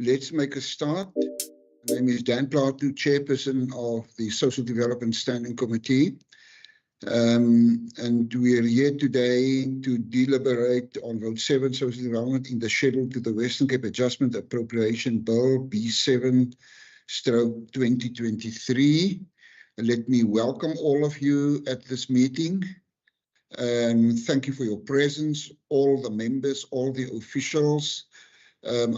let's make a start. My name is Dan Plato, Chairperson of the Social Development Standing Committee. And we are here today to deliberate on Vote 7, Social Development in the schedule to the Western Cape Adjustment Appropriation Bill B7/2023. Let me welcome all of you at this meeting. Thank you for your presence, all the members, all the officials.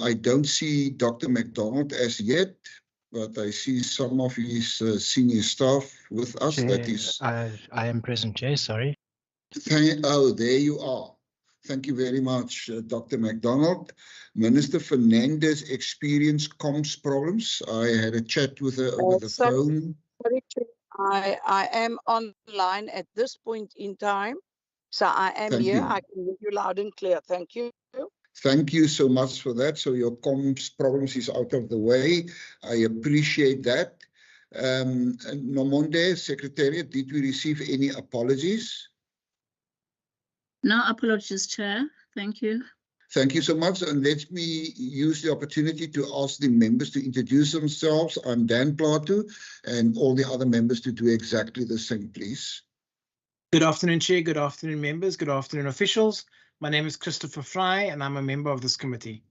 I don't see Dr. McDonald as yet, but I see some of his senior staff with us. Chair, that is, I am present, Chair, sorry. Oh, there you are. Thank you very much, Dr. McDonald. Minister Fernandez experienced comms problems. I had a chat with her over the phone. Sorry, Chair. I am online at this point in time, so I am Thank here. you. I can hear you loud and clear. Thank you. Thank you so much for that. So your comms problems is out of the way. I appreciate that. Nomonde, Secretariat, did we receive any apologies? No apologies, Chair. Thank you. Thank you so much. And let me use the opportunity to ask the members to introduce themselves. I'm Dan Plato, and all the other members to do exactly the same, please. Good afternoon, Chair. Good afternoon, members. Good afternoon, officials. My name is Christopher Fry, and I'm a member of this committee.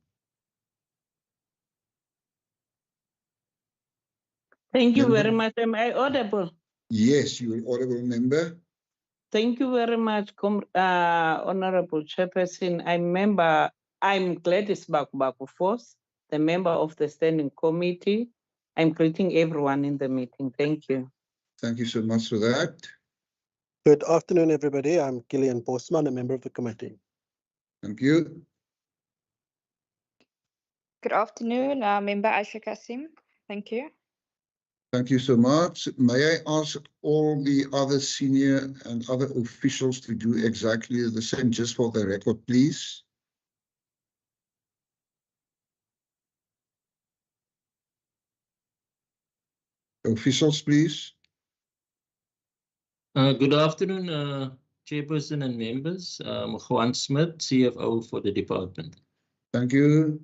Thank you very much. Am I audible? Yes, you are audible, member. Thank you very much, Honorable Chairperson. I'm Gladys Bakubakufos, the member of the Standing Committee. I'm greeting everyone in the meeting. Thank you. Thank you so much for that. Good afternoon, everybody. I'm Gillian Postman, a member of the committee. Thank you. Good afternoon, Member Aisha Kasim. Thank you. Thank you so much. May I ask all the other senior and other officials to do exactly the same, just for the record, please? Officials, please. Good afternoon, Chairperson and members. Juan Smith, CFO for the department. Thank you.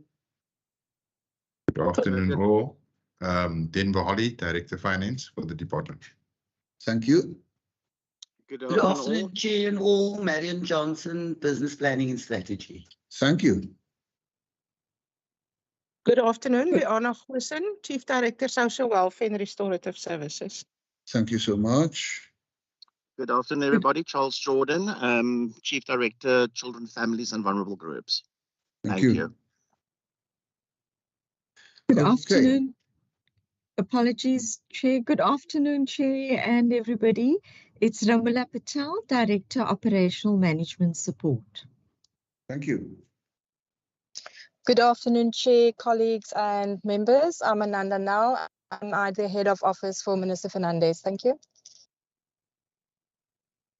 Good afternoon, all. Denver Holly, Director Finance for the department. Thank you. Good afternoon, Chair and all. Marion Johnson, Business Planning and Strategy. Thank you. Good afternoon, Leanna Goosen, Chief Director, Social Welfare and Restorative Services. Thank you so much. Good afternoon, everybody. Charles Jordan, Chief Director, Children, Families and Vulnerable Groups. Thank you. Good afternoon. Apologies, Chair. Good afternoon, Chair and everybody. It's Ramala Patel, Director, Operational Management Support. Thank you. Good afternoon, Chair, colleagues and members. I'm Ananda Nau. I'm the Head of Office for Minister Fernandez. Thank you.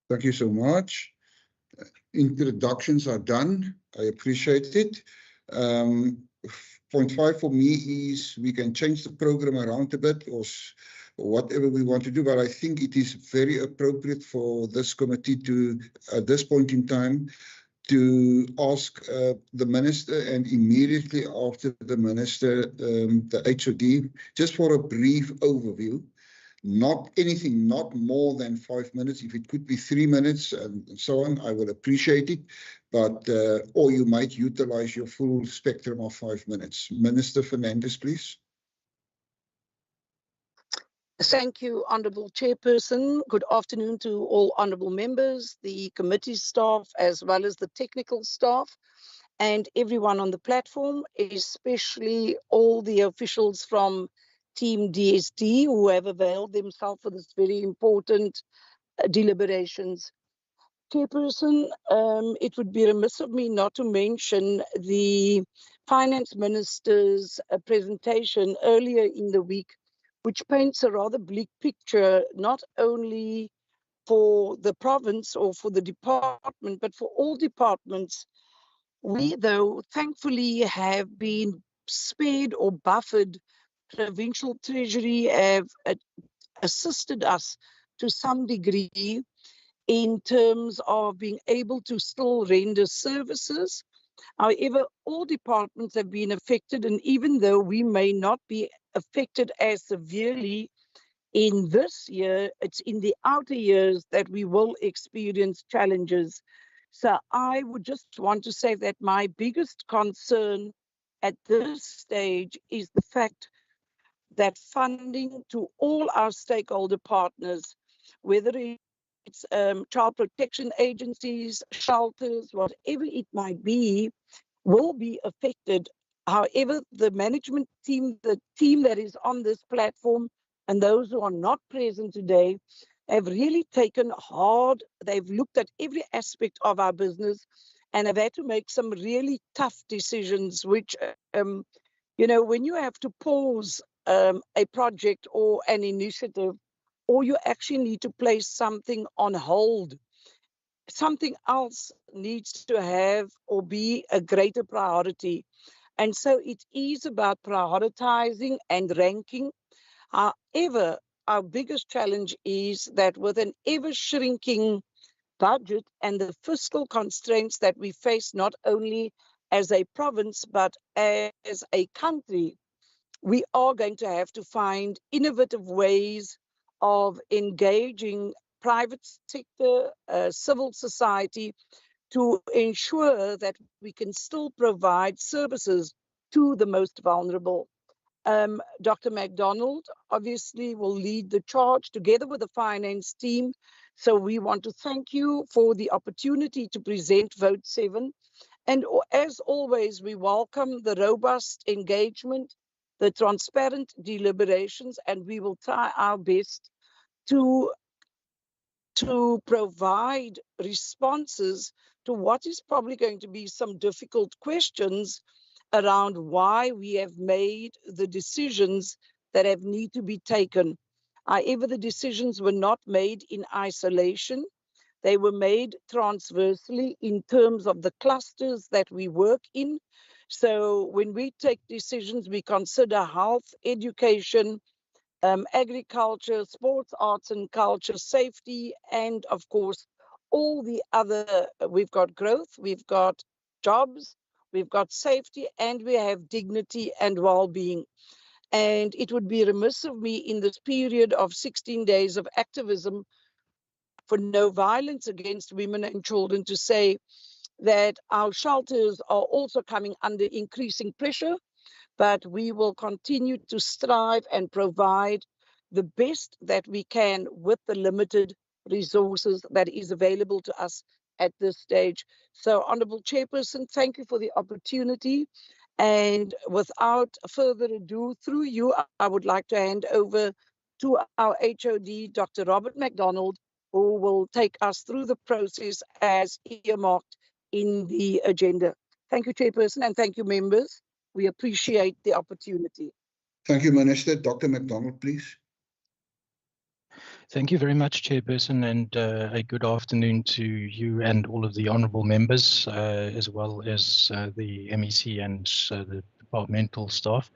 Thank you so much. Introductions are done. I appreciate it. Point 5 for me is we can change the program around a bit or whatever we want to do, but I think it is very appropriate for this committee to, at this point in time, to ask the minister and immediately after the minister, the HOD, just for a brief overview. Not anything, not more than 5 minutes. If it could be 3 minutes and so on, I would appreciate it. But, or you might utilize your full spectrum of 5 minutes. Minister Fernandez, please. Thank you, Honourable Chairperson. Good afternoon to all honourable members, the committee staff, as well as the technical staff, and everyone on the platform, especially all the officials from Team DSD who have availed themselves for this very important deliberations. Chairperson, it would be remiss of me not to mention the Finance Minister's presentation earlier in the week, which paints a rather bleak picture, not only for the province or for the department, but for all departments. We, though, thankfully have been spared or buffered. Provincial Treasury have assisted us to some degree in terms of being able to still render services However, all departments have been affected, and even though we may not be affected as severely in this year, it's in the outer years that we will experience challenges. So I would just want to say that my biggest concern at this stage is the fact that funding to all our stakeholder partners, whether it's child protection agencies, shelters, whatever it might be, will be affected. However, the management team, the team that is on this platform, and those who are not present today, have really taken hard, they've looked at every aspect of our business and have had to make some really tough decisions, which, you know, when you have to pause a project or an initiative, or you actually need to place something on hold, something else needs to have or be a greater priority. And so it is about prioritizing and ranking. However, our biggest challenge is that with an ever shrinking budget and the fiscal constraints that we face, not only as a province, but as a country, we are going to have to find innovative ways of engaging private sector, civil society, to ensure that we can still provide services to the most vulnerable. Dr. MacDonald obviously will lead the charge together with the finance team. So we want to thank you for the opportunity to present Vote 7. And as always, we welcome the robust engagement, the transparent deliberations, and we will try our best to provide responses to what is probably going to be some difficult questions around why we have made the decisions that have need to be taken. However, the decisions were not made in isolation. They were made transversely in terms of the clusters that we work in. So when we take decisions, we consider health, education, agriculture, sports, arts and culture, safety, and of course, all the other, we've got growth, we've got jobs, we've got safety, and we have dignity and well-being. And it would be remiss of me in this period of 16 days of activism for no violence against women and children to say that our shelters are also coming under increasing pressure, but we will continue to strive and provide the best that we can with the limited resources that is available to us at this stage. So, Honourable Chairperson, thank you for the opportunity. And without further ado, through you, I would like to hand over to our HOD, Dr. Robert MacDonald, who will take us through the process as earmarked in the agenda. Thank you, Chairperson, and thank you, members. We appreciate the opportunity. Thank you, Minister. Dr. MacDonald, please. Thank you very much, Chairperson, and a good afternoon to you and all of the honourable members, as well as the MEC and the departmental staff.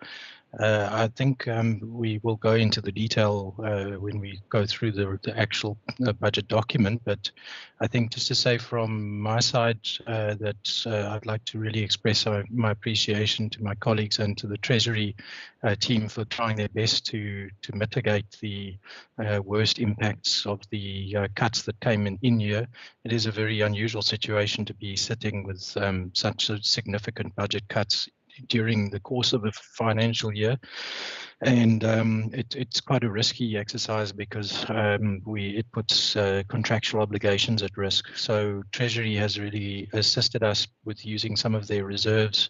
I think we will go into the detail when we go through the actual budget document, but I think just to say from my side that I'd like to really express my appreciation to my colleagues and to the Treasury team for trying their best to mitigate the worst impacts of the cuts that came in year. It is a very unusual situation to be sitting with such a significant budget cuts during the course of a financial year, and it's quite a risky exercise because it puts contractual obligations at risk. So Treasury has really assisted us with using some of their reserves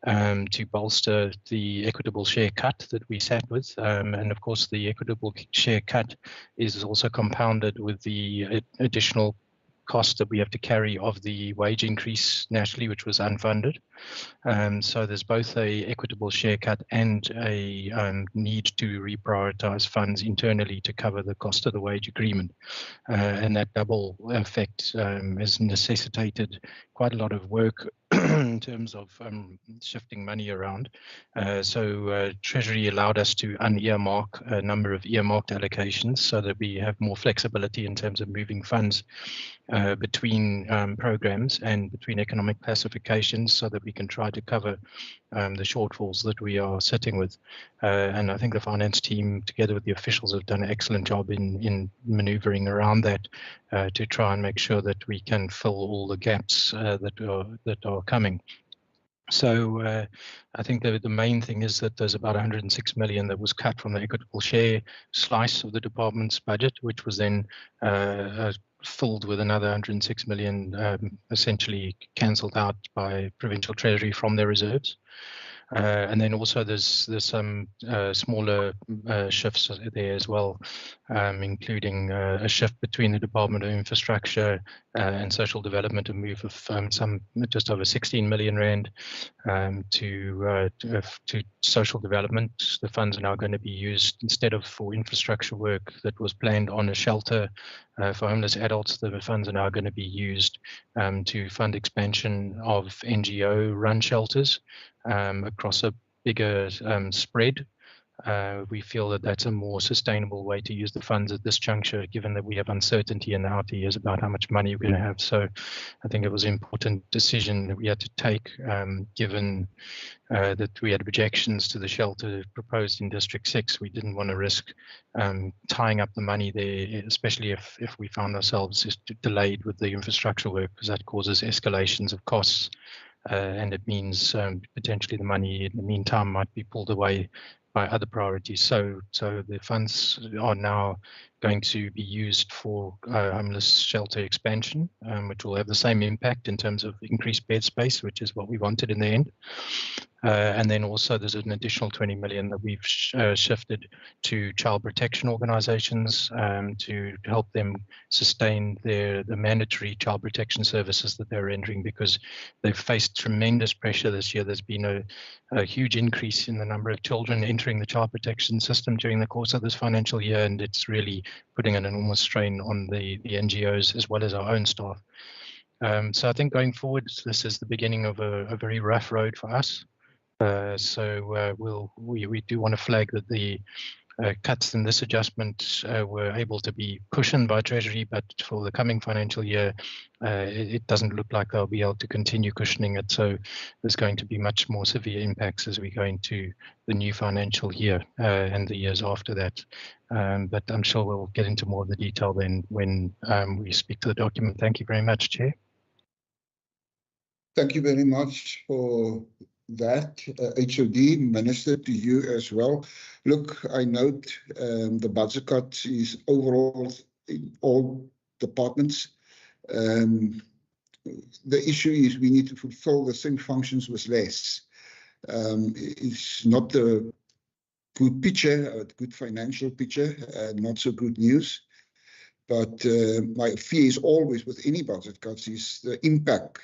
to bolster the equitable share cut that we sat with, and of course the equitable share cut is also compounded with the additional cost that we have to carry of the wage increase nationally, which was unfunded. So there's both a equitable share cut and a need to reprioritize funds internally to cover the cost of the wage agreement. And that double effect has necessitated quite a lot of work in terms of shifting money around. So Treasury allowed us to un-earmark a number of earmarked allocations so that we have more flexibility in terms of moving funds between programs and between economic classifications so that we can try to cover the shortfalls that we are sitting with. And I think the finance team, together with the officials, have done an excellent job in maneuvering around that to try and make sure that we can fill all the gaps that are coming. So I think the main thing is that there's about 106 million that was cut from the equitable share slice of the department's budget, which was then filled with another 106 million essentially cancelled out by Provincial Treasury from their reserves. And then also there's some smaller shifts there as well, including a shift between the Department of Infrastructure and Social Development, a move of some just over 16 million rand to social development. The funds are now going to be used instead of for infrastructure work that was planned on a shelter for homeless adults. The funds are now going to be used to fund expansion of NGO-run shelters across a bigger spread. We feel that that's a more sustainable way to use the funds at this juncture, given that we have uncertainty in the outer years about how much money we're going to have. So I think it was an important decision that we had to take, given that we had objections to the shelter proposed in District 6. We didn't want to risk tying up the money there, especially if we found ourselves delayed with the infrastructure work, because that causes escalations of costs. And it means potentially the money in the meantime might be pulled away by other priorities. So the funds are now going to be used for homeless shelter expansion, which will have the same impact in terms of increased bed space, which is what we wanted in the end. And then also there's an additional 20 million that we've shifted to child protection organizations to help them sustain the mandatory child protection services that they're rendering, because they've faced tremendous pressure this year. There's been a huge increase in the number of children entering the child protection system during the course of this financial year, and it's really putting an enormous strain on the NGOs as well as our own staff. So I think going forward, this is the beginning of a very rough road for us. So we do want to flag that the cuts in this adjustment were able to be cushioned by Treasury, but for the coming financial year, it doesn't look like they'll be able to continue cushioning it. So there's going to be much more severe impacts as we go into the new financial year and the years after that. But I'm sure we'll get into more of the detail then when we speak to the document. Thank you very much, Chair. Thank you very much for that, HOD. Minister, to you as well. Look, I note the budget cut is overall in all departments. The issue is we need to fulfill the same functions with less. It's not a good picture, a good financial picture, not so good news. But my fear is always with any budget cuts is the impact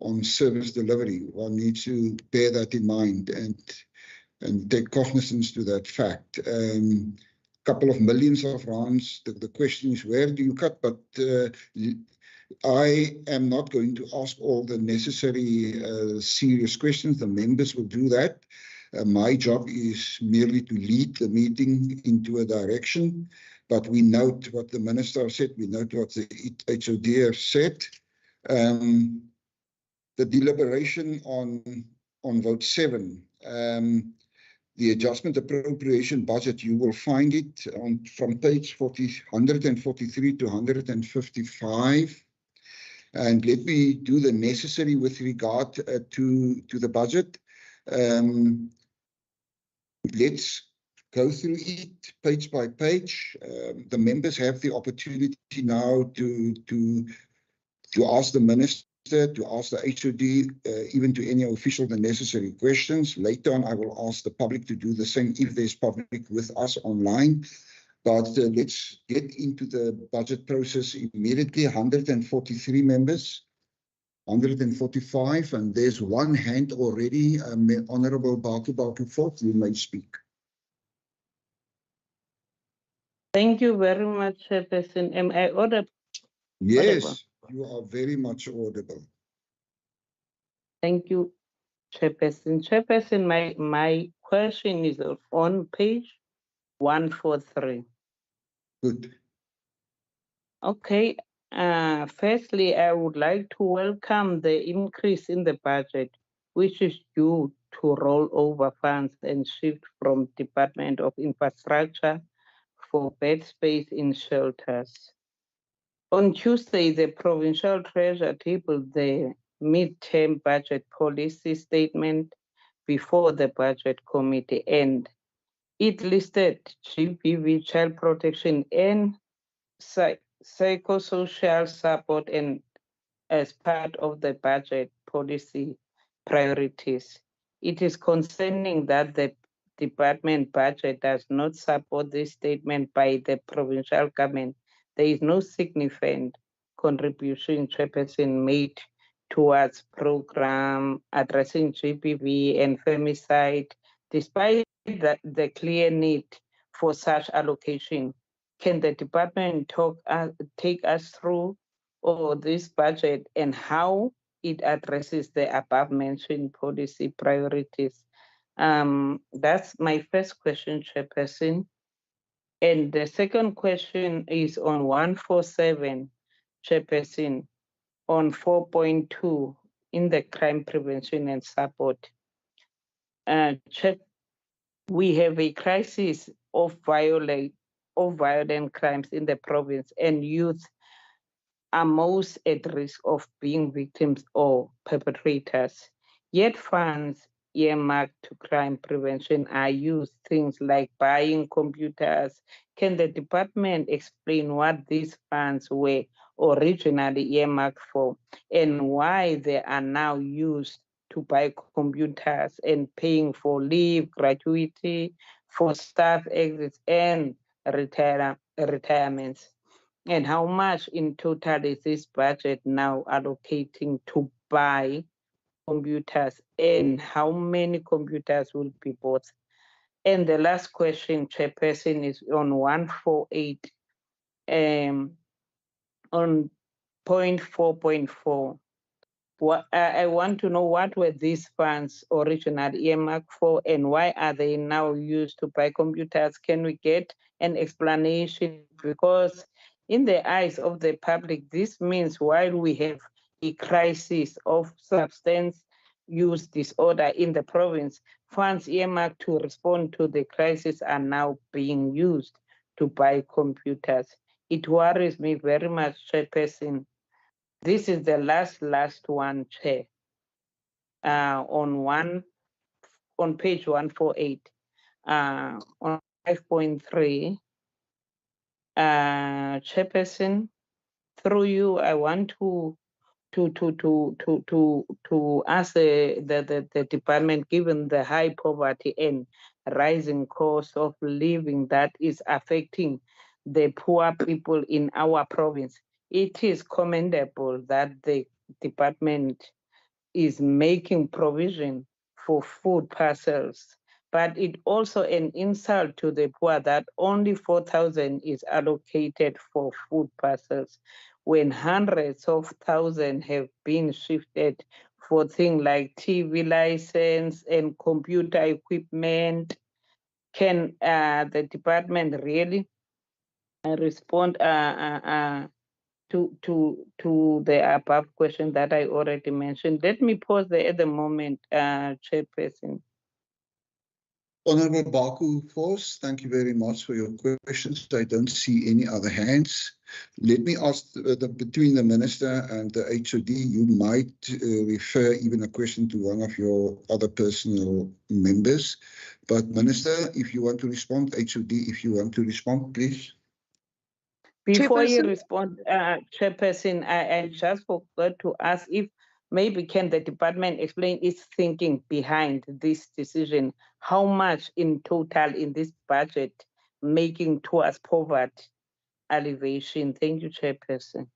on service delivery. One needs to bear that in mind and take cognizance to that fact. Couple of millions of rands. The question is, where do you cut? But I am not going to ask all the necessary serious questions. The members will do that. My job is merely to lead the meeting into a direction. But we note what the minister said. We note what the HOD said. The deliberation on vote 7, the adjustment appropriation budget, you will find it from page 143 to 155. And let me do the necessary with regard to the budget. Let's go through it page by page. The members have the opportunity now to ask the minister, to ask the HOD, even to any official, the necessary questions. Later on, I will ask the public to do the same if there's public with us online. But let's get into the budget process immediately. 143 members, 145, and there's one hand already. Honorable Baku Fort, you may speak. Thank you very much, Chairperson. Am I audible? Yes, you are very much audible. Thank you, Chairperson. Chairperson, my question is on page 143. Good. Okay. Firstly, I would like to welcome the increase in the budget, which is due to roll over funds and shift from Department of Infrastructure for bed space in shelters. On Tuesday, the Provincial Treasurer tabled the mid-term budget policy statement before the Budget Committee, and it listed GBV, child protection, and psychosocial support and as part of the budget policy priorities. It is concerning that the department budget does not support this statement by the provincial government. There is no significant contribution Chairperson made towards program addressing GBV and femicide, despite the clear need for such allocation. Can the department take us through this budget and how it addresses the above mentioned policy priorities? That's my first question, Chairperson. And the second question is on 147, Chairperson, on 4.2 in the crime prevention and support. We have a crisis of violent crimes in the province, and youth are most at risk of being victims or perpetrators. Yet funds earmarked to crime prevention are used, things like buying computers. Can the department explain what these funds were originally earmarked for and why they are now used to buy computers and paying for leave, gratuity, for staff exits and retirements? And how much in total is this budget now allocating to buy computers, and how many computers will be bought? And the last question, Chairperson, is on 148, on point 4.4. I want to know what were these funds originally earmarked for and why are they now used to buy computers? Can we get an explanation? Because in the eyes of the public, this means while we have a crisis of substance use disorder in the province, funds earmarked to respond to the crisis are now being used to buy computers. It worries me very much, Chairperson. This is the last one, Chair. On page 148, on 5.3, Chairperson, through you, I want to ask the department, given the high poverty and rising cost of living that is affecting the poor people in our province, it is commendable that the department is making provision for food parcels, but it also an insult to the poor that only 4,000 is allocated for food parcels when hundreds of thousands have been shifted for things like TV license and computer equipment. Can the department really respond to the above question that I already mentioned? Let me pause there at the moment, Chairperson. Honorable Baku Vos, thank you very much for your questions. I don't see any other hands. Let me ask between the Minister and the HOD, you might refer even a question to one of your other personal members. But Minister, if you want to respond, HOD, if you want to respond, please. Before you respond, Chairperson, I just forgot to ask if maybe can the department explain its thinking behind this decision? How much in total in this budget making towards poverty alleviation? Thank you, Chairperson.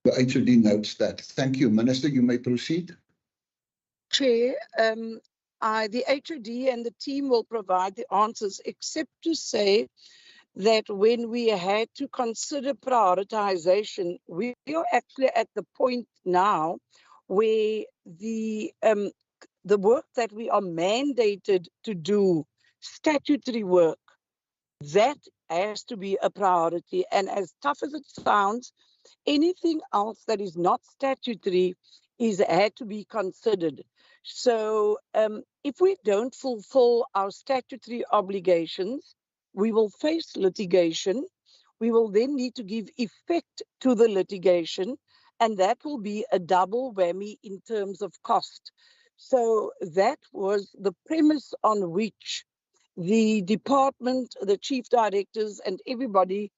The HOD notes that. Thank you. Minister, you may proceed. Chair, the HOD and the team will provide the answers, except to say that when we had to consider prioritization, we are actually at the point now where the work that we are mandated to do, statutory work, that has to be a priority. And as tough as it sounds, anything else that is not statutory had to be considered. So if we don't fulfill our statutory obligations, we will face litigation. We will then need to give effect to the litigation, and that will be a double whammy in terms of cost. So that was the premise on which the department, the chief directors, and everybody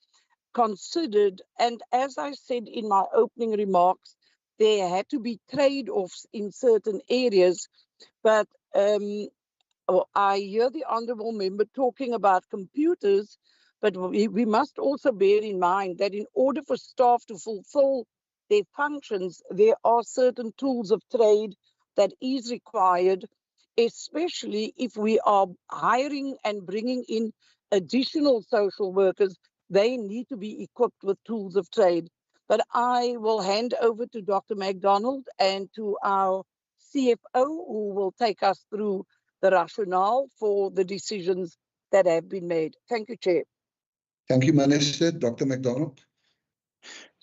considered. And as I said in my opening remarks, there had to be trade-offs in certain areas. But I hear the honourable member talking about computers, but we must also bear in mind that in order for staff to fulfill their functions, there are certain tools of trade that is required, especially if we are hiring and bringing in additional social workers. They need to be equipped with tools of trade. But I will hand over to Dr. MacDonald and to our CFO, who will take us through the rationale for the decisions that have been made. Thank you, Chair. Thank you, Minister. Dr. MacDonald.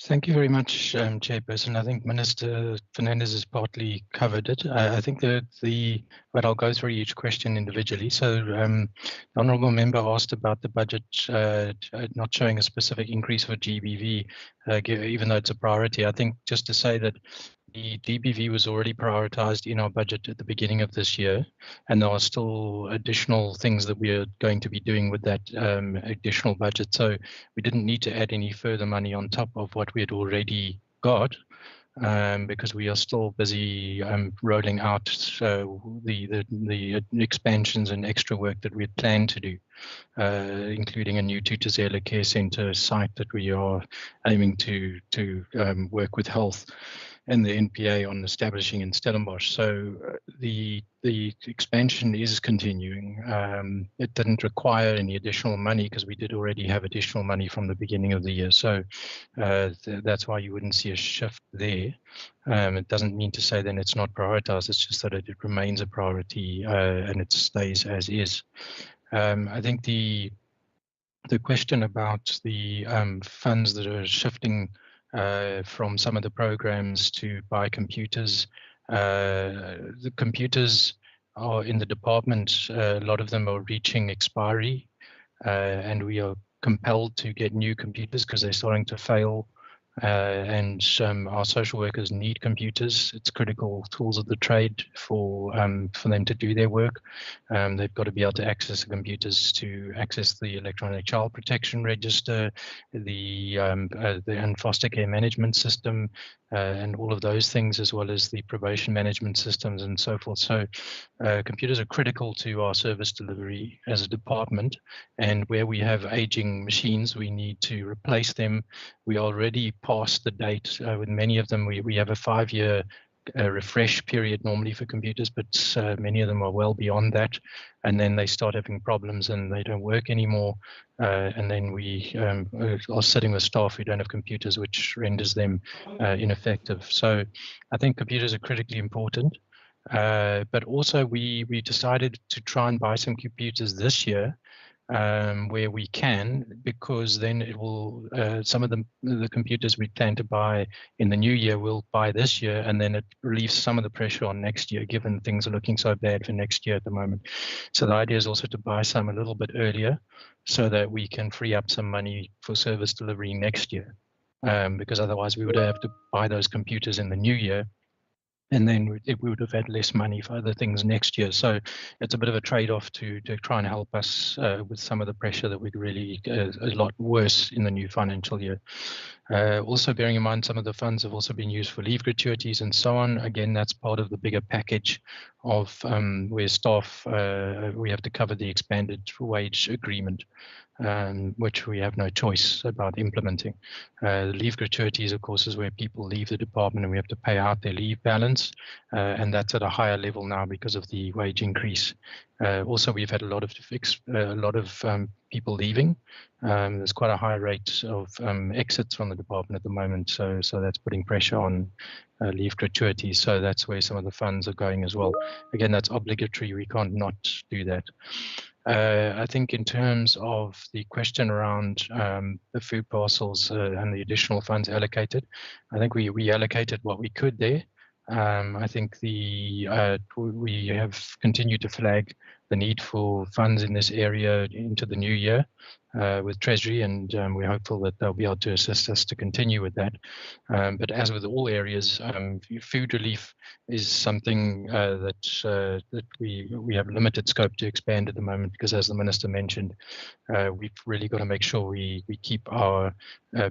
Thank you very much, Chairperson. I think Minister Fernandez has partly covered it. I think but I'll go through each question individually. So the Honourable Member asked about the budget not showing a specific increase for GBV, even though it's a priority. I think just to say that the DBV was already prioritised in our budget at the beginning of this year, and there are still additional things that we are going to be doing with that additional budget. So we didn't need to add any further money on top of what we had already got, because we are still busy rolling out the expansions and extra work that we had planned to do, including a new Tutuzela Care Centre site that we are aiming to work with health and the NPA on establishing in Stellenbosch. So the expansion is continuing. It didn't require any additional money because we did already have additional money from the beginning of the year. So that's why you wouldn't see a shift there. It doesn't mean to say then it's not prioritized. It's just that it remains a priority and it stays as is. I think the question about the funds that are shifting from some of the programs to buy computers. The computers are in the department. A lot of them are reaching expiry, and we are compelled to get new computers because they're starting to fail. And our social workers need computers. It's critical tools of the trade for them to do their work. They've got to be able to access the computers to access the electronic child protection register, the foster care management system, and all of those things, as well as the probation management systems and so forth. So computers are critical to our service delivery as a department, and where we have aging machines, we need to replace them. We already past the date with many of them. We have a 5-year refresh period normally for computers, but many of them are well beyond that, and then they start having problems and they don't work anymore, and then we are sitting with staff who don't have computers, which renders them ineffective. So I think computers are critically important, but also we decided to try and buy some computers this year where we can, because then it will some of the computers we plan to buy in the new year we'll buy this year, and then it relieves some of the pressure on next year, given things are looking so bad for next year at the moment. So the idea is also to buy some a little bit earlier so that we can free up some money for service delivery next year, because otherwise we would have to buy those computers in the new year, and then we would have had less money for other things next year. So it's a bit of a trade-off to try and help us with some of the pressure that we'd really a lot worse in the new financial year. Also bearing in mind some of the funds have also been used for leave gratuities and so on. Again, that's part of the bigger package of where staff, we have to cover the expanded wage agreement, which we have no choice about implementing. Leave gratuities, of course, is where people leave the department and we have to pay out their leave balance, and that's at a higher level now because of the wage increase. Also, we've had a lot of people leaving. There's quite a high rate of exits from the department at the moment, so that's putting pressure on leave gratuity. So that's where some of the funds are going as well. Again, that's obligatory. We can't not do that. I think in terms of the question around the food parcels and the additional funds allocated, I think we allocated what we could there. I think we have continued to flag the need for funds in this area into the new year with Treasury, and we're hopeful that they'll be able to assist us to continue with that. But as with all areas, food relief is something that we have limited scope to expand at the moment, because as the Minister mentioned, we've really got to make sure we keep our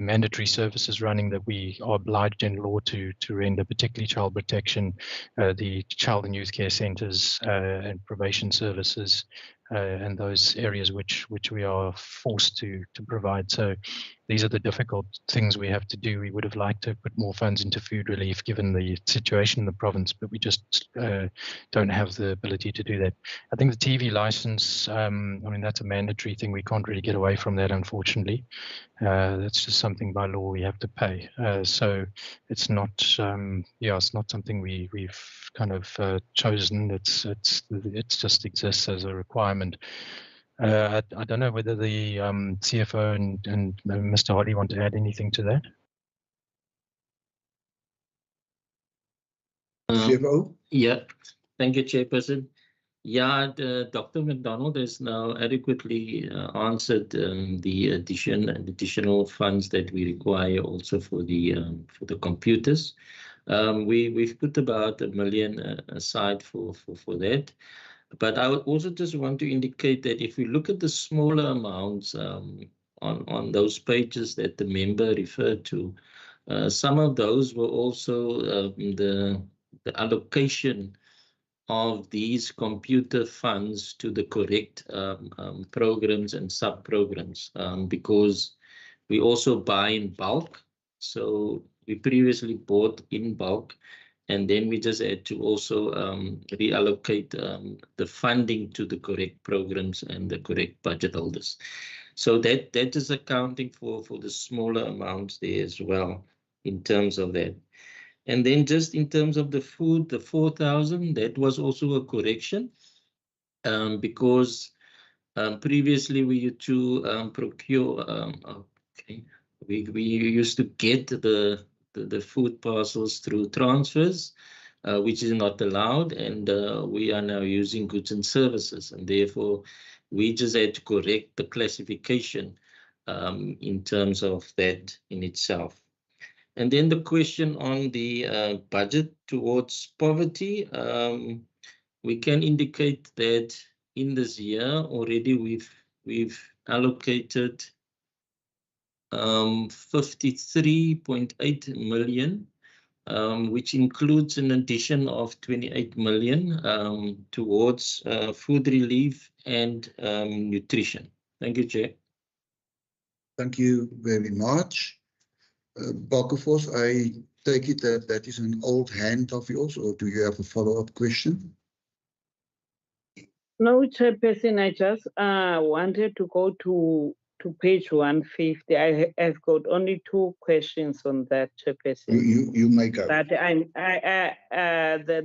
mandatory services running that we are obliged in law to render, particularly child protection, the child and youth care centres and probation services, and those areas which we are forced to provide. So these are the difficult things we have to do. We would have liked to put more funds into food relief given the situation in the province, but we just don't have the ability to do that. I think the TV license, I mean, that's a mandatory thing. We can't really get away from that, unfortunately. That's just something by law we have to pay. So it's not, it's not something we've kind of chosen. It just exists as a requirement. I don't know whether the CFO and Mr. Hoddy want to add anything to that. CFO? Yeah, thank you, Chairperson. Yeah, Dr. McDonald has now adequately answered the additional funds that we require also for the computers. We've put about R1 million aside for that. But I would also just want to indicate that if we look at the smaller amounts on those pages that the member referred to, some of those were also the allocation of these computer funds to the correct programs and sub-programs, because we also buy in bulk. So we previously bought in bulk, and then we just had to also reallocate the funding to the correct programs and the correct budget holders. So that is accounting for the smaller amounts there as well in terms of that. And then just in terms of the food, the 4,000, that was also a correction, because previously we used to procure, we used to get the food parcels through transfers, which is not allowed, and we are now using goods and services, and therefore we just had to correct the classification in terms of that in itself. And then the question on the budget towards poverty, we can indicate that in this year already we've allocated 53.8 million, which includes an addition of 28 million towards food relief and nutrition. Thank you, Chair. Thank you very much. Bakkervos, I take it that is an old hand of yours, or do you have a follow-up question? No, Chairperson, I just wanted to go to page 150. I've got only 2 questions on that, Chairperson. You may go. That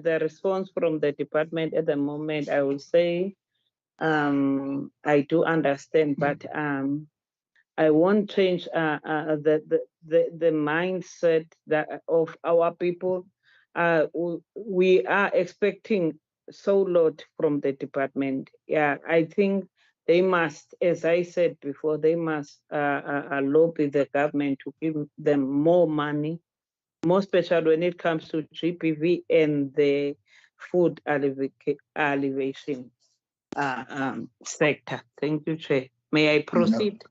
the response from the department at the moment, I will say, I do understand, but I won't change the mindset of our people. We are expecting so lot from the department. Yeah, I think they must, as I said before, they must lobby the government to give them more money, more especially when it comes to GPV and the food alleviation sector. Thank you, Chair. May I proceed?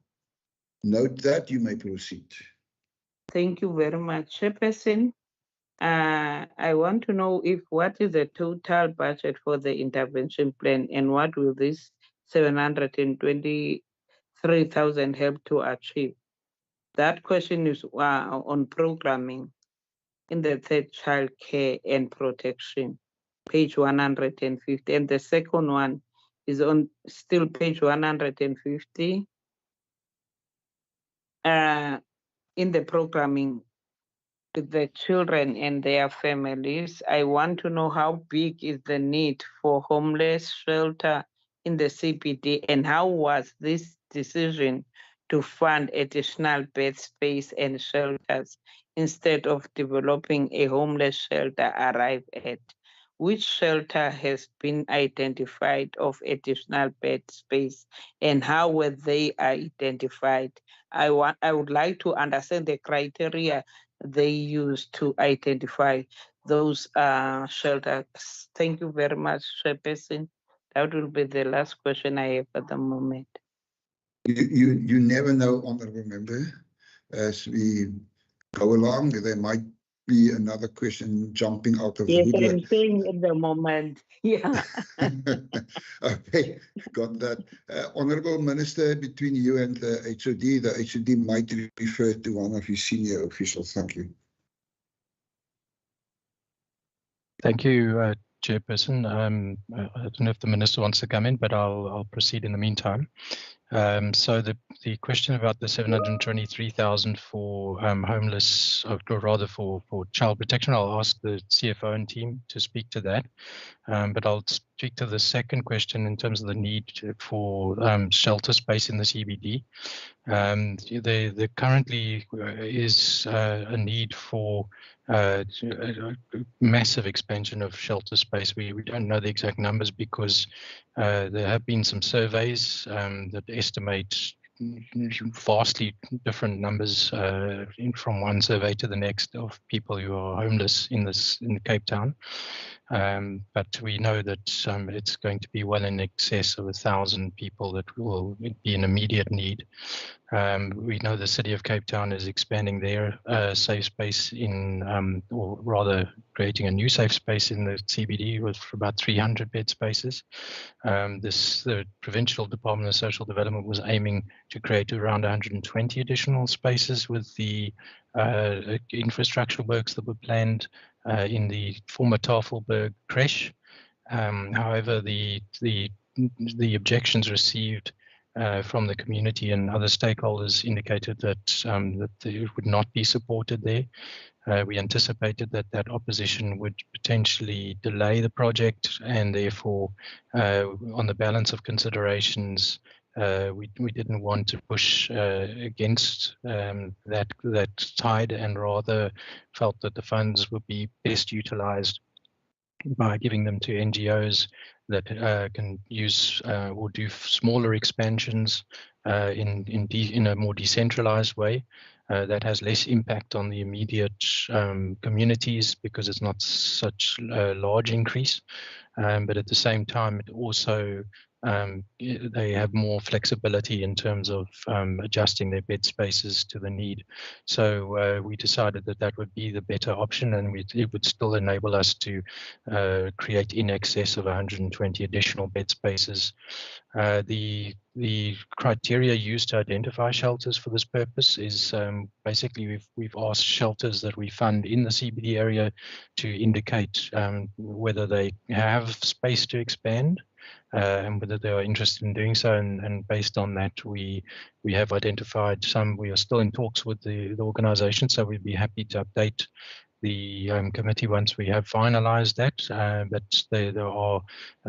Note that, you may proceed. Thank you very much, Chairperson. I want to know what is the total budget for the intervention plan, and what will this 723,000 help to achieve? That question is on programming in the third child care and protection, page 150. And the second one is on still page 150. In the programming with the children and their families, I want to know how big is the need for homeless shelter in the CBD, and how was this decision to fund additional bed space and shelters instead of developing a homeless shelter arrived at? Which shelter has been identified of additional bed space, and how were they identified? I would like to understand the criteria they use to identify those shelters. Thank you very much, Chairperson. That will be the last question I have at the moment. You never know, honourable member. As we go along, there might be another question jumping out of the Yes, woodwork. I'm saying at the moment. Yeah. Okay, got that. Honourable Minister, between you and the HOD might refer to one of his senior officials. Thank you. Thank you, Chairperson. I don't know if the Minister wants to come in, but I'll proceed in the meantime. So the question about the 723,000 for homeless, or rather for child protection, I'll ask the CFO and team to speak to that. But I'll speak to the second question in terms of the need for shelter space in the CBD. There currently is a need for massive expansion of shelter space. We don't know the exact numbers because there have been some surveys that estimate vastly different numbers from one survey to the next of people who are homeless in Cape Town. But we know that it's going to be well in excess of 1,000 people that will be in immediate need. We know the City of Cape Town is expanding their safe space or rather creating a new safe space in the CBD with about 300 bed spaces. The Provincial Department of Social Development was aiming to create around 120 additional spaces with the infrastructure works that were planned in the former Tafelberg creche. However, the objections received from the community and other stakeholders indicated that it would not be supported there. We anticipated that opposition would potentially delay the project, and therefore, on the balance of considerations, we didn't want to push against that tide, and rather felt that the funds would be best utilized by giving them to NGOs that can use or do smaller expansions in a more decentralized way. That has less impact on the immediate communities because it's not such a large increase. But at the same time, it also they have more flexibility in terms of adjusting their bed spaces to the need. So we decided that would be the better option, and it would still enable us to create in excess of 120 additional bed spaces. The criteria used to identify shelters for this purpose is basically we've asked shelters that we fund in the CBD area to indicate whether they have space to expand and whether they are interested in doing so. And based on that, we have identified some. We are still in talks with the organization, so we'd be happy to update the committee once we have finalized that. But there are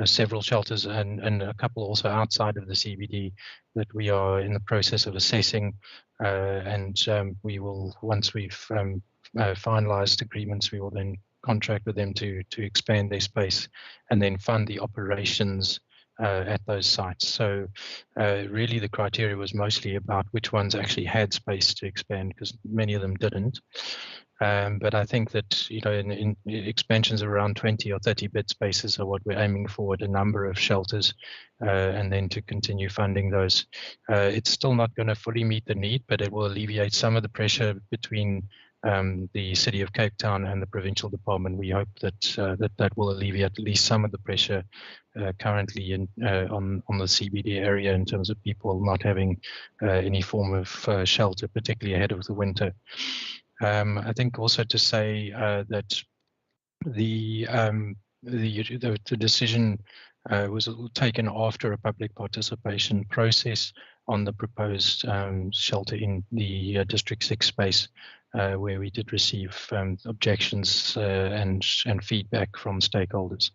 several shelters and a couple also outside of the CBD that we are in the process of assessing. And we will, once we've finalized agreements, we will then contract with them to expand their space and then fund the operations at those sites. So really the criteria was mostly about which ones actually had space to expand, because many of them didn't. But I think that, in expansions around 20 or 30 bed spaces are what we're aiming for at a number of shelters, and then to continue funding those. It's still not going to fully meet the need, but it will alleviate some of the pressure between the City of Cape Town and the Provincial Department. We hope that that will alleviate at least some of the pressure currently on the CBD area in terms of people not having any form of shelter, particularly ahead of the winter. I think also to say that the decision was taken after a public participation process on the proposed shelter in the District 6 space, where we did receive objections and feedback from stakeholders.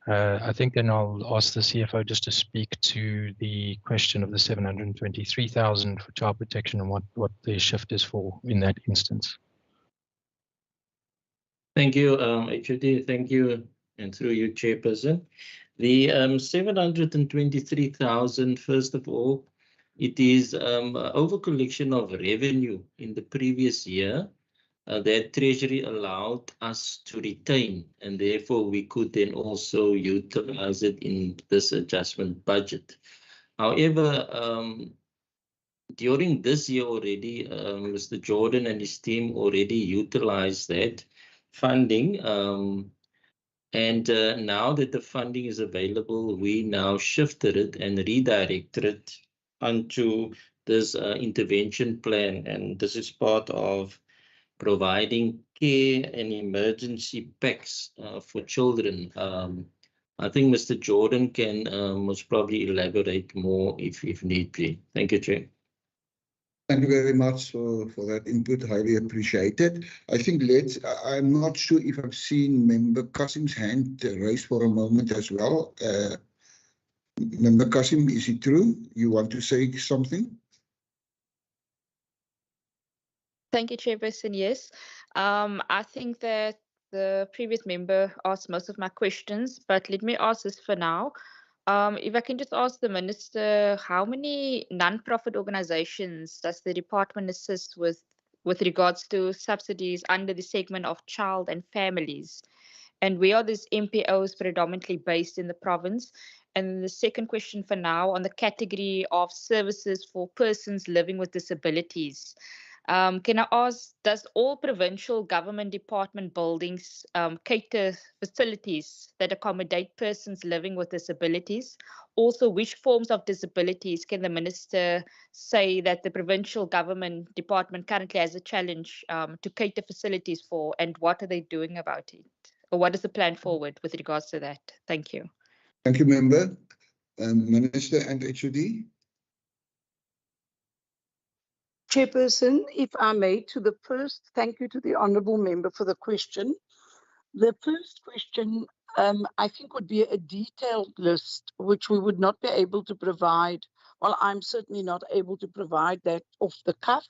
I think then I'll ask the CFO just to speak to the question of the 723,000 for child protection and what the shift is for in that instance. Thank you, HOD. Thank you, and through you, Chairperson. The 723,000, first of all, it is over collection of revenue in the previous year that Treasury allowed us to retain, and therefore we could then also utilize it in this adjustment budget. However, during this year already, Mr. Jordan and his team already utilized that funding. And now that the funding is available, we now shifted it and redirected it onto this intervention plan. And this is part of providing care and emergency packs for children. I think Mr. Jordan can most probably elaborate more if need be. Thank you, Chair. Thank you very much for that input. Highly appreciated. I think I'm not sure if I've seen Member Kasim's hand raised for a moment as well. Member Kasim, is it true? You want to say something? Thank you, Chairperson. Yes, I think that the previous member asked most of my questions, but let me ask this for now. If I can just ask the Minister, how many non-profit organizations does the department assist with regards to subsidies under the segment of child and families? And where are these MPOs predominantly based in the province? And the second question for now on the category of services for persons living with disabilities. Can I ask, does all provincial government department buildings cater facilities that accommodate persons living with disabilities? Also, which forms of disabilities can the Minister say that the provincial government department currently has a challenge to cater facilities for, and what are they doing about it? Or what is the plan forward with regards to that? Thank you. Thank you, Member. Minister and HOD. Chairperson, if I may, thank you to the Honourable Member for the question. The first question, I think, would be a detailed list, which we would not be able to provide. Well, I'm certainly not able to provide that off the cuff,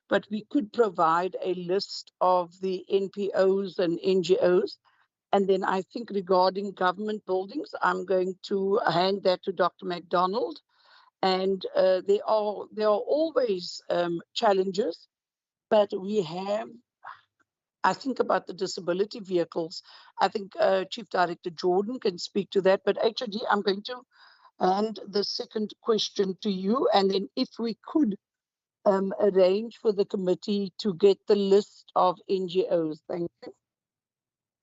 but we could provide a list of the NPOs and NGOs. And then I think regarding government buildings, I'm going to hand that to Dr. MacDonald. And there are always challenges, but we have, I think about the disability vehicles. I think Chief Director Jordan can speak to that. But HOD, I'm going to hand the second question to you. And then if we could arrange for the committee to get the list of NGOs. Thank you.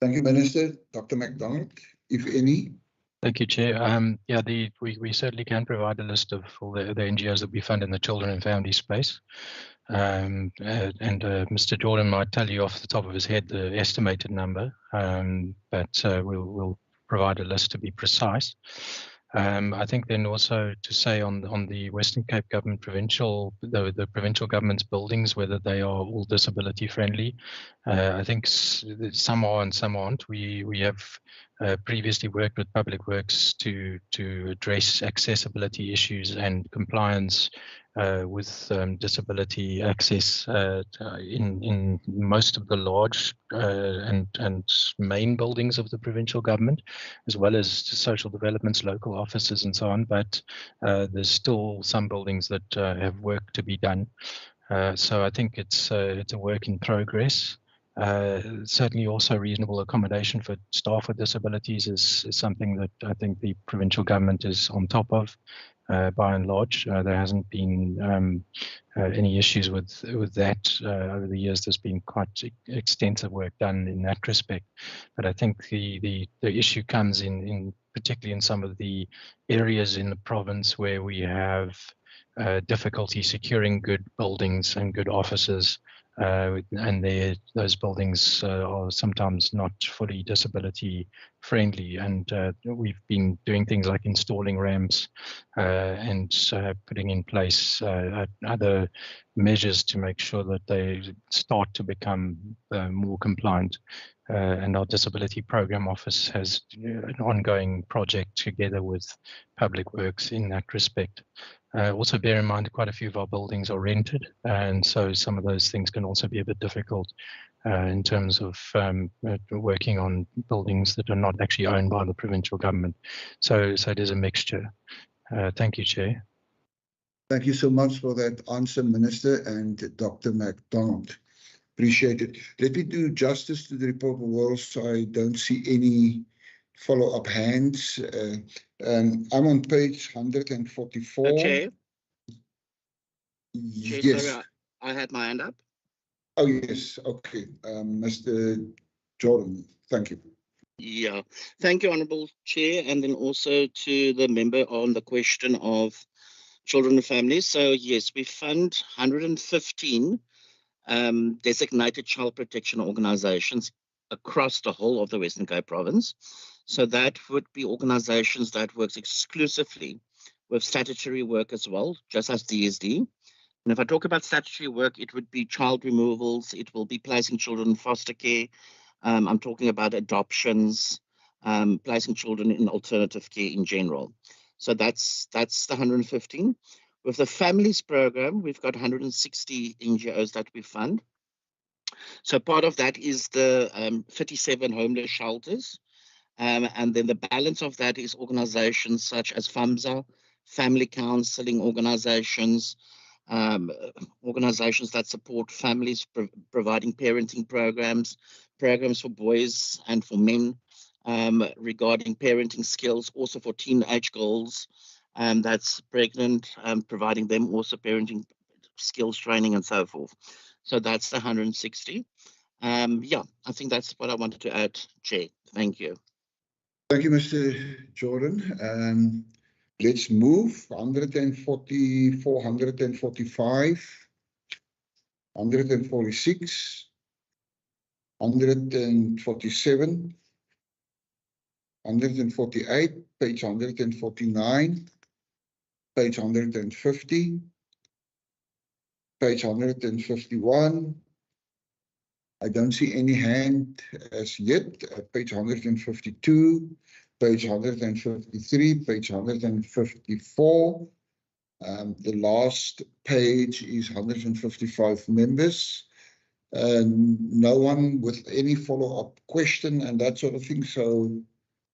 Thank you, Minister. Dr. MacDonald, if any. Thank you, Chair. Yeah, we certainly can provide a list of all the NGOs that we fund in the children and family space. Mr. Jordan might tell you off the top of his head the estimated number, but we'll provide a list to be precise. I think then also to say on the Western Cape Government provincial, the provincial government's buildings, whether they are all disability friendly. I think some are and some aren't. We have previously worked with Public Works to address accessibility issues and compliance with disability access in most of the large and main buildings of the provincial government, as well as social developments, local offices and so on. But there's still some buildings that have work to be done. So I think it's a work in progress. Certainly also reasonable accommodation for staff with disabilities is something that I think the provincial government is on top of. By and large, there hasn't been any issues with that over the years. There's been quite extensive work done in that respect. But I think the issue comes in particularly in some of the areas in the province where we have difficulty securing good buildings and good offices. And those buildings are sometimes not fully disability friendly, and we've been doing things like installing ramps and putting in place other measures to make sure that they start to become more compliant. And our disability program office has an ongoing project together with Public Works in that respect. Also bear in mind quite a few of our buildings are rented, and so some of those things can also be a bit difficult in terms of working on buildings that are not actually owned by the provincial government. So it is a mixture. Thank you, Chair. Thank you so much for that answer, Minister and Dr. MacDonald. Appreciate it. Let me do justice to the report of Wales. I don't see any follow-up hands. I'm on page 144. Chair? Yes. Sorry, I had my hand up. Oh, yes. Okay. Mr. Jordan, thank you. Yeah, thank you, Honourable Chair, and then also to the member on the question of children and families. So yes, we fund 115 designated child protection organizations across the whole of the Western Cape province. So that would be organizations that works exclusively with statutory work as well, just as DSD. And if I talk about statutory work, it would be child removals, it will be placing children in foster care. I'm talking about adoptions, placing children in alternative care in general. So that's the 115. With the families program, we've got 160 NGOs that we fund. So part of that is the 37 homeless shelters. And then the balance of that is organizations such as FAMSA, family counseling organizations, organizations that support families, providing parenting programs for boys and for men, regarding parenting skills, also for teenage girls that's pregnant, providing them also parenting skills training and so forth. So that's the 160. Yeah, I think that's what I wanted to add, Chair. Thank you. Thank you, Mr. Jordan. Let's move 144, 145, 146, 147, 148, page 149, page 150, page 151. I don't see any hand as yet. Page 152, page 153, page 154. The last page is 155 members. No one with any follow-up question and that sort of thing. So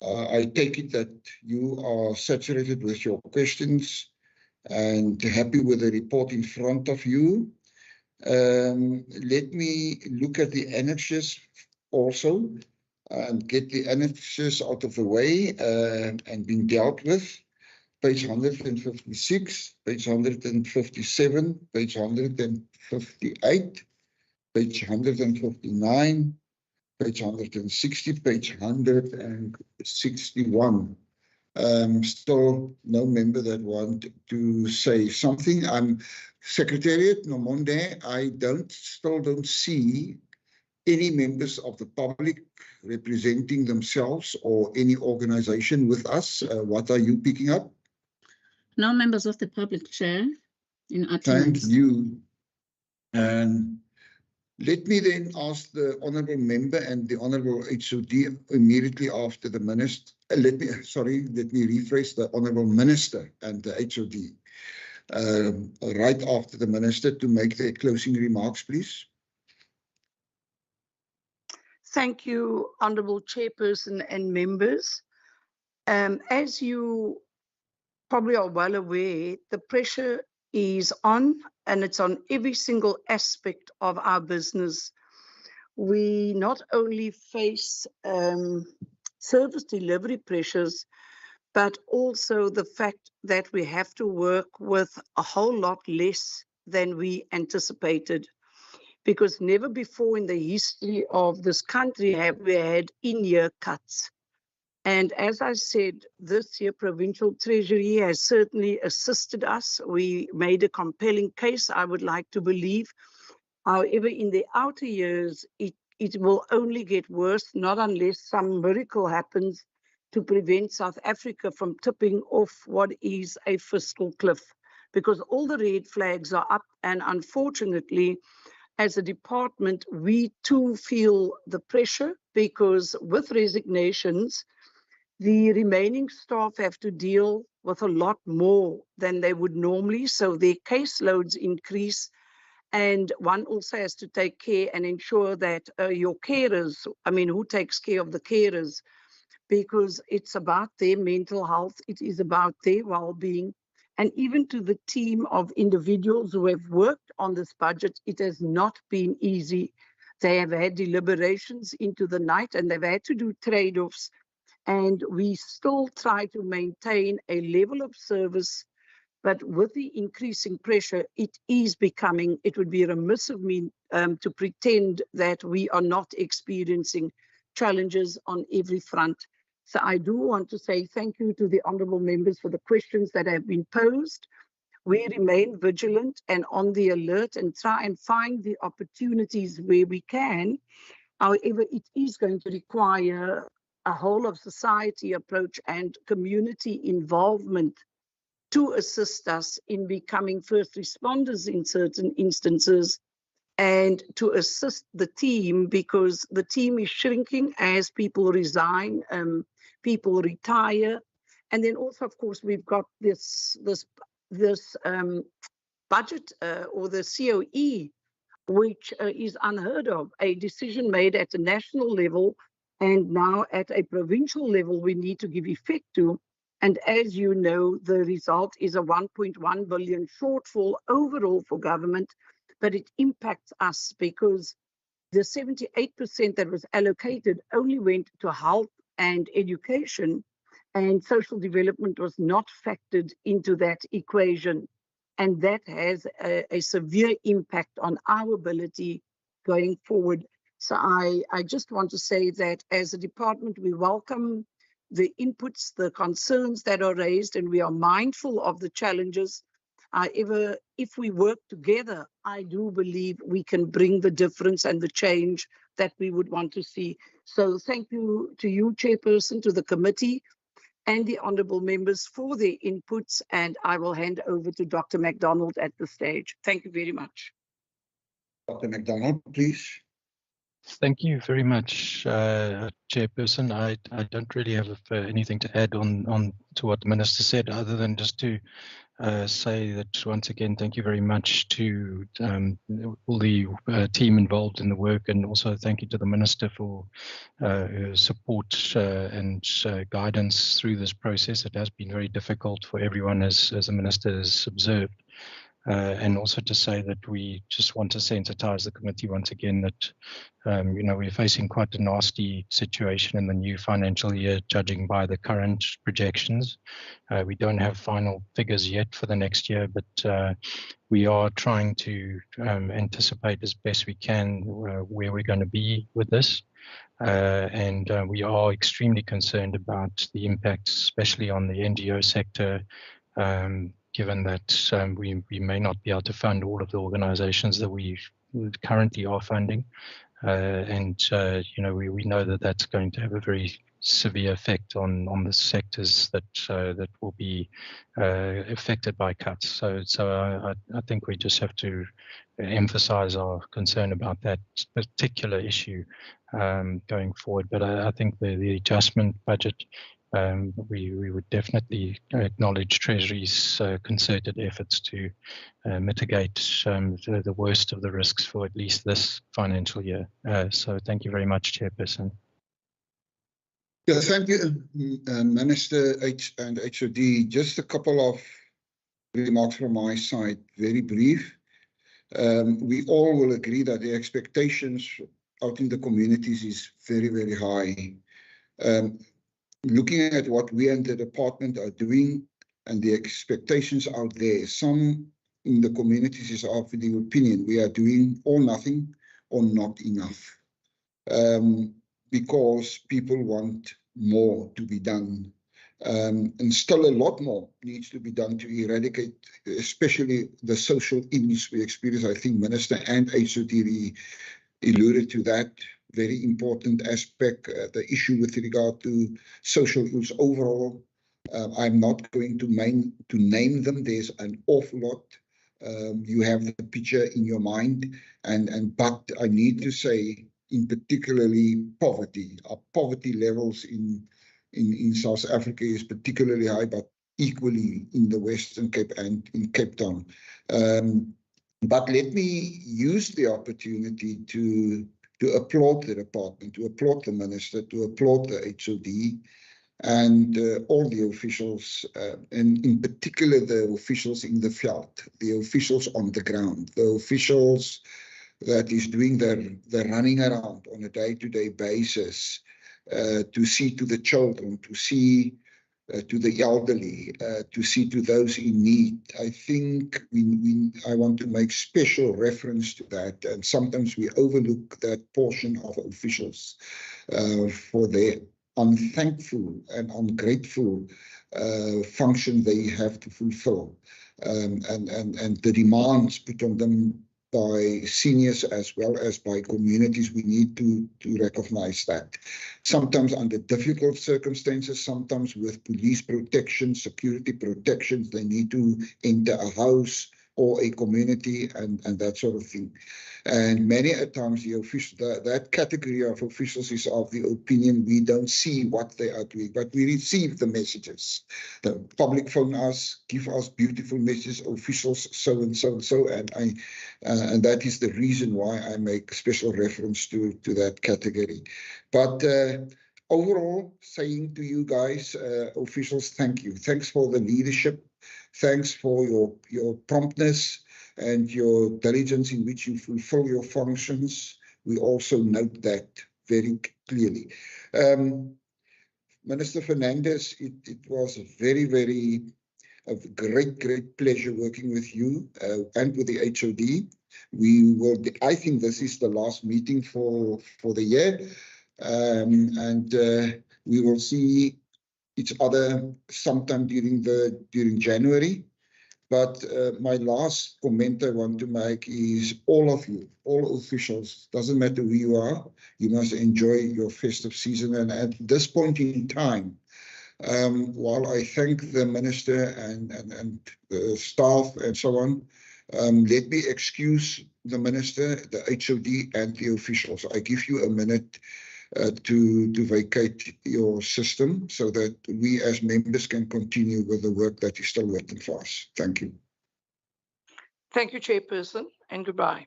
I take it that you are saturated with your questions and happy with the report in front of you. Let me look at the annexes also and get the annexes out of the way and being dealt with. Page 156, page 157, page 158, page 159, page 160, page 161. Still no member that want to say something. Secretariat, Nomonde, I still don't see any members of the public representing themselves or any organization with us. What are you picking up? No members of the public, Chair, in attendance. Thank you. And let me then ask the honourable member and the honourable HOD immediately after the minister. Let me rephrase, the honourable minister and the HOD right after the minister to make their closing remarks, please. Thank you, Honourable Chairperson and members. As you probably are well aware, the pressure is on, and it's on every single aspect of our business. We not only face service delivery pressures, but also the fact that we have to work with a whole lot less than we anticipated, because never before in the history of this country have we had in-year cuts. And as I said, this year Provincial Treasury has certainly assisted us. We made a compelling case, I would like to believe. However, in the outer years, it it will only get worse, not unless some miracle happens to prevent South Africa from tipping off what is a fiscal cliff, because all the red flags are up, and unfortunately, as a department, we too feel the pressure, because with resignations, the remaining staff have to deal with a lot more than they would normally, so their caseloads increase, and one also has to take care and ensure that your carers, who takes care of the carers, because it's about their mental health, it is about their well-being, and even to the team of individuals who have worked on this budget, it has not been easy. They have had deliberations into the night, and they've had to do trade-offs, and we still try to maintain a level of service. But with the increasing pressure, it would be remiss of me to pretend that we are not experiencing challenges on every front. So I do want to say thank you to the honourable members for the questions that have been posed. We remain vigilant and on the alert and try and find the opportunities where we can. However, it is going to require a whole of society approach and community involvement to assist us in becoming first responders in certain instances, and to assist the team, because the team is shrinking as people resign, people retire. And then also, of course, we've got this budget or the COE, which is unheard of, a decision made at a national level, and now at a provincial level we need to give effect to. And as you know, the result is a 1.1 billion shortfall overall for government, but it impacts us because the 78% that was allocated only went to health and education, and social development was not factored into that equation. And that has a severe impact on our ability going forward. So I just want to say that as a department, we welcome the inputs, the concerns that are raised, and we are mindful of the challenges. However, if we work together, I do believe we can bring the difference and the change that we would want to see. So thank you to you, Chairperson, to the committee, and the honourable members for their inputs, and I will hand over to Dr. MacDonald at this stage. Thank you very much. Dr. MacDonald, please. Thank you very much, Chairperson. I don't really have anything to add on to what the Minister said, other than just to say that once again, thank you very much to all the team involved in the work, and also thank you to the Minister for her support and guidance through this process. It has been very difficult for everyone, as the Minister has observed. And also to say that we just want to sensitize the committee once again that, we're facing quite a nasty situation in the new financial year, judging by the current projections. We don't have final figures yet for the next year, but we are trying to anticipate as best we can where we're going to be with this. And we are extremely concerned about the impact, especially on the NGO sector, given that we may not be able to fund all of the organizations that we currently are funding. We know that that's going to have a very severe effect on the sectors that will be affected by cuts. So I think we just have to emphasize our concern about that particular issue going forward. But I think the adjustment budget, we would definitely acknowledge Treasury's concerted efforts to mitigate the worst of the risks for at least this financial year. So thank you very much, Chairperson. Yeah, thank you, Minister and HOD. Just a couple of remarks from my side, very brief. We all will agree that the expectations out in the communities is very, very high. Looking at what we and the department are doing and the expectations out there, some in the communities is of the opinion we are doing all nothing or not enough, because people want more to be done, and still a lot more needs to be done to eradicate, especially the social ills we experience. I think Minister and HOD alluded to that. very important aspect, the issue with regard to social ills overall. I'm not going to name them. There's an awful lot. You have the picture in your mind, but I need to say, in particularly poverty. Our poverty levels in South Africa is particularly high, but equally in the Western Cape and in Cape Town. But let me use the opportunity to applaud the department, to applaud the minister, to applaud the HOD and all the officials, and in particular the officials in the field, the officials on the ground, the officials that is doing the running around on a day-to-day basis to see to the children, to see to the elderly, to see to those in need. I think I want to make special reference to that, and sometimes we overlook that portion of officials for their unthankful and ungrateful function they have to fulfill, and the demands put on them by seniors as well as by communities. We need to recognize that. Sometimes under difficult circumstances, sometimes with police protection, security protections, they need to enter a house or a community and that sort of thing. And many a times the official, that category of officials is of the opinion we don't see what they are doing, but we receive the messages. The public phone us, give us beautiful messages, officials so and so and so, and that is the reason why I make special reference to that category. But overall, saying to you guys, officials, thank you. Thanks for the leadership. Thanks for your promptness and your diligence in which you fulfill your functions. We also note that very clearly. Minister Fernandez, it was a great pleasure working with you and with the HOD. I think this is the last meeting for the year, and we will see each other sometime during January. But my last comment I want to make is all of you, all officials, doesn't matter who you are, you must enjoy your festive season. And at this point in time, while I thank the minister and staff and so on, let me excuse the minister, the HOD and the officials. I give you a minute to vacate your system so that we as members can continue with the work that is still waiting for us. Thank you. Thank you, Chairperson, and goodbye.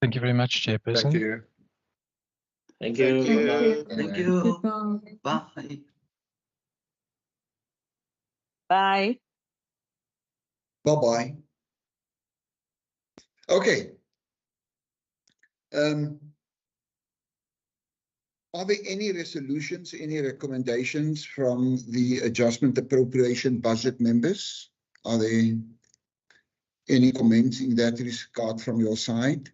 Thank you very much, Chairperson. Thank you. Thank you. Thank you. Bye. Bye. Bye-bye. Okay. Are there any resolutions, any recommendations from the adjustment appropriation budget members? Are there any comments in that regard from your side?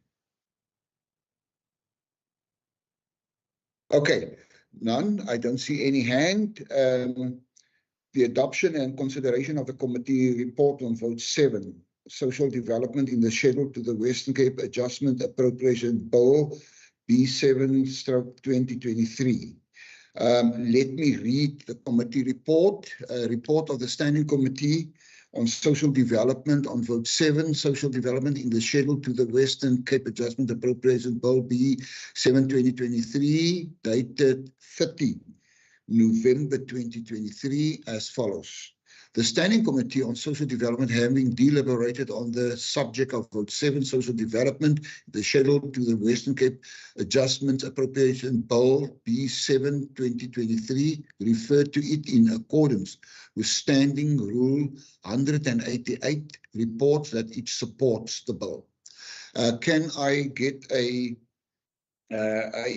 Okay, none. I don't see any hand. The adoption and consideration of the committee report on vote 7, social development in the schedule to the Western Cape Adjustment Appropriation Bill B7/2023. Let me read the committee report. Report of the Standing Committee on Social Development on vote 7, social development in the schedule to the Western Cape Adjustment Appropriation Bill B7/2023, dated 30 November 2023, as follows. The Standing Committee on Social Development, having deliberated on the subject of vote 7, social development, the schedule to the Western Cape Adjustment Appropriation Bill B7/2023, referred to it in accordance with Standing Rule 188, reports that it supports the bill. Can I get a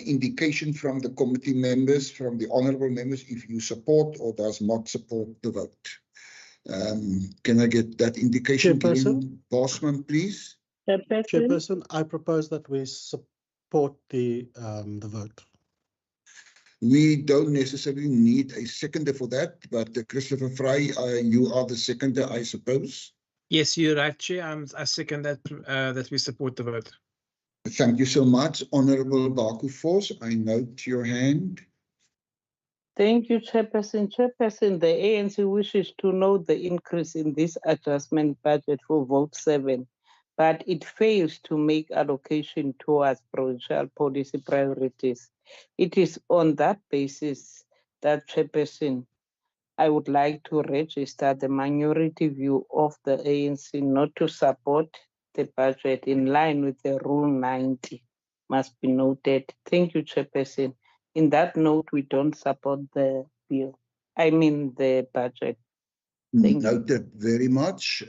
indication from the committee members, from the honourable members, if you support or does not support the vote? Can I get that indication? Chairperson, Bosman, please. Chairperson, I propose that we support the vote. We don't necessarily need a seconder for that, but Christopher Fry, you are the seconder, I suppose. Yes, you're right, Chair. I second that that we support the vote. Thank you so much. Honorable Baku Force, I note your hand. Thank you, Chairperson. Chairperson, the ANC wishes to note the increase in this adjustment budget for vote 7, but it fails to make allocation towards provincial policy priorities. It is on that basis that, Chairperson, I would like to register the minority view of the ANC not to support the budget in line with the Rule 90 must be noted. Thank you, Chairperson. In that note, we don't support the bill. I mean the budget. Thank you. Noted very much.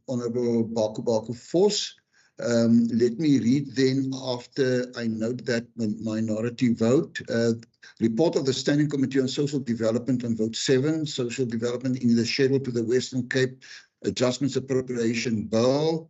Honorable Baku Force. Let me read then after I note that minority vote. Report of the Standing Committee on Social Development on vote 7, Social Development in the Schedule to the Western Cape Adjustments Appropriation Bill.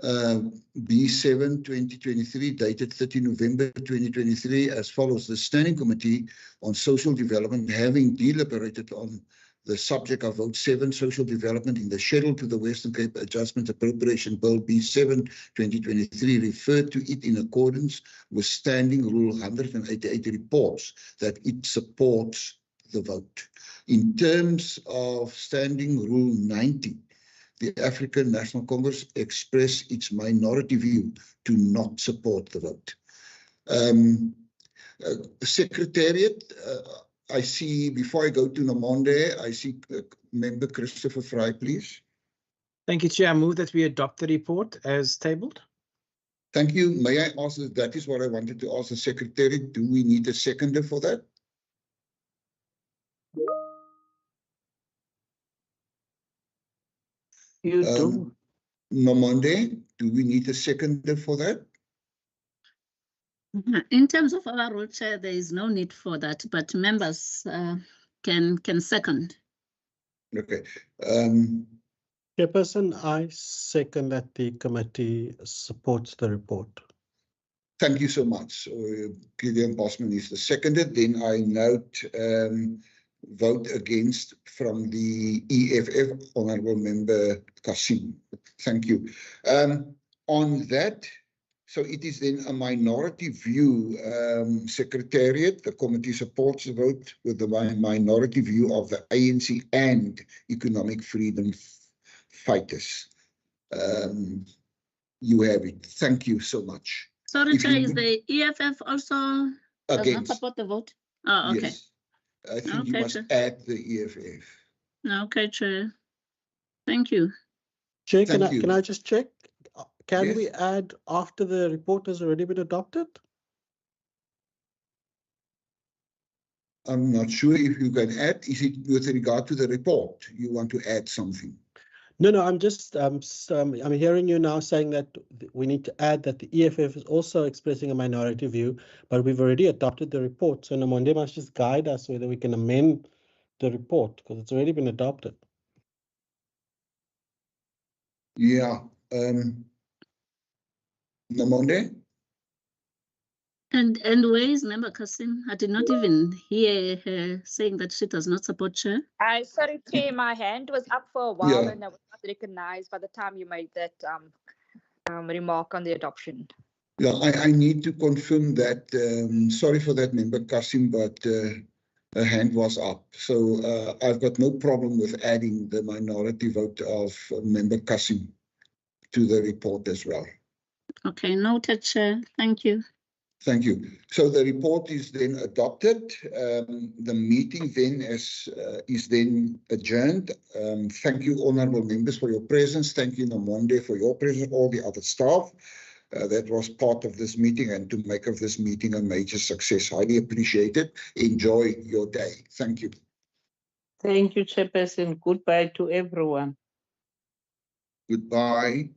B7 2023 dated 30 November 2023 as follows. The Standing Committee on Social Development, having deliberated on the subject of vote 7, social development in the schedule to the Western Cape Adjustment Appropriation Bill B7 2023, referred to it in accordance with Standing Rule 188, reports that it supports the vote. In terms of Standing Rule 90, the African National Congress expressed its minority view to not support the vote. Secretariat, I see, before I go to Namonde, I see Member Christopher Fry, please. Thank you, Chair. I move that we adopt the report as tabled. Thank you. May I ask, that is what I wanted to ask the Secretariat. Do we need a seconder for that? You do. Namonde, do we need a seconder for that? In terms of our rule, Chair, there is no need for that, but members can second. Okay. Chairperson, I second that the committee supports the report. Thank you so much. Gideon Bosman is the seconder. Then I note vote against from the EFF, Honourable Member Kasim. Thank you. On that, so it is then a minority view, Secretariat. The committee supports the vote with the minority view of the ANC and economic freedom fighters. You have it. Thank you so much. Sorry, Chair, is the EFF also does not support the vote? Oh, okay. Yes. I think you must add the EFF. Okay, Chair. Thank you. Chair, can I just check? Can Yes. we add after the report has already been adopted? I'm not sure if you can add. Is it with regard to the report? You want to add something? No, I'm just I'm hearing you now saying that we need to add that the EFF is also expressing a minority view, but we've already adopted the report. So Namonde must just guide us whether we can amend the report because it's already been adopted. Yeah. Namonde? And where is Member Kasim? I did not even hear her saying that she does not support, Chair. Sorry, Chair, my hand was up for a while and I was not recognized by the time you made that remark on the adoption. Yeah, I need to confirm that. Sorry for that, Member Kasim, but her hand was up. So I've got no problem with adding the minority vote of Member Kasim to the report as well. Okay, noted, Chair. Thank you. Thank you. So the report is then adopted. The meeting then is then adjourned. Thank you, honourable members, for your presence. Thank you, Namonde, for your presence, all the other staff that was part of this meeting and to make of this meeting a major success. Highly appreciated. Enjoy your day. Thank you. Thank you, Chairperson. Goodbye to everyone. Goodbye.